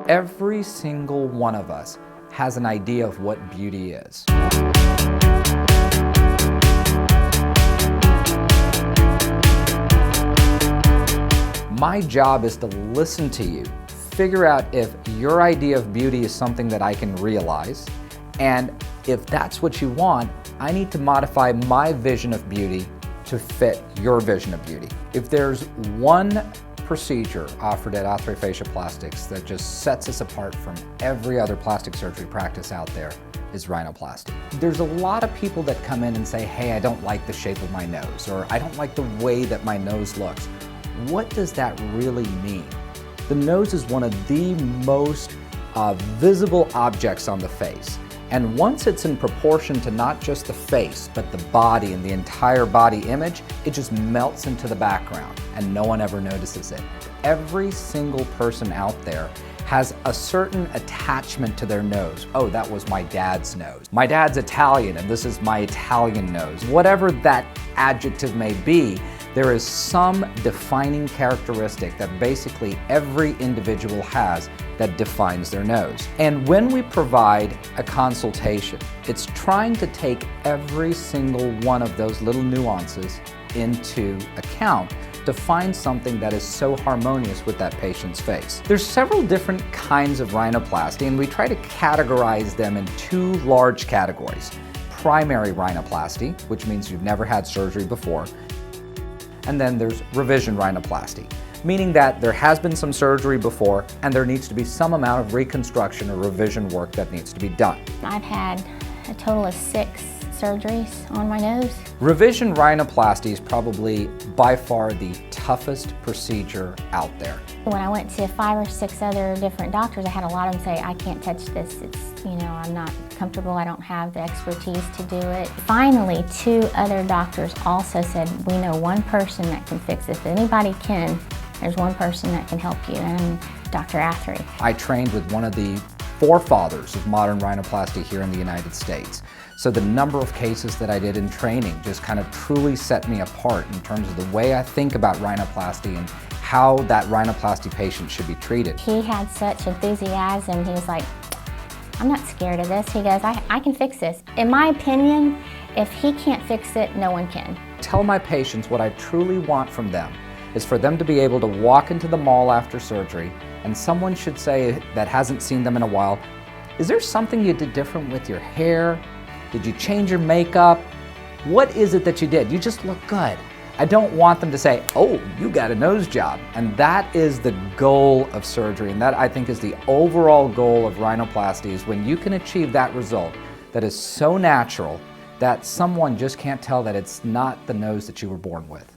Every single one of us has an idea of what beauty is. My job is to listen to you, figure out if your idea of beauty is something that I can realize, and if that's what you want, I need to modify my vision of beauty to fit your vision of beauty. If there's one procedure offered at Athré Facial Plastics that just sets us apart from every other plastic surgery practice out there, is rhinoplasty. There's a lot of people that come in and say, hey, I don't like the shape of my nose, or I don't like the way that my nose looks. What does that really mean? The nose is one of the most visible objects on the face. And once it's in proportion to not just the face, but the body and the entire body image, it just melts into the background and no one ever notices it. Every single person out there has a certain attachment to their nose. Oh, that was my dad's nose. My dad's Italian and this is my Italian nose. Whatever that adjective may be, there is some defining characteristic that basically every individual has that defines their nose. And when we provide a consultation, it's trying to take every single one of those little nuances into account to find something that is so harmonious with that patient's face. There's several different kinds of rhinoplasty, and we try to categorize them in two large categories. Primary rhinoplasty, which means you've never had surgery before, and then there's revision rhinoplasty, meaning that there has been some surgery before and there needs to be some amount of reconstruction or revision work that needs to be done. I've had a total of 6 surgeries on my nose. Revision rhinoplasty is probably by far the toughest procedure out there. When I went to 5 or 6 other different doctors, I had a lot of them say, I can't touch this. It's, I'm not comfortable. I don't have the expertise to do it. Finally, 2 other doctors also said, we know one person that can fix this. If anybody can, there's one person that can help you, and Dr. Athré. I trained with one of the forefathers of modern rhinoplasty here in the United States. So the number of cases that I did in training just kind of truly set me apart in terms of the way I think about rhinoplasty and how that rhinoplasty patient should be treated. He had such enthusiasm. He was like, I'm not scared of this. He goes, I can fix this. In my opinion, if he can't fix it, no one can. Tell my patients what I truly want from them is for them to be able to walk into the mall after surgery and someone should say that hasn't seen them in a while, is there something you did different with your hair? Did you change your makeup? What is it that you did? You just look good. I don't want them to say, oh, you got a nose job. And that is the goal of surgery. And that, I think, is the overall goal of rhinoplasty, is when you can achieve that result that is so natural that someone just can't tell that it's not the nose that you were born with.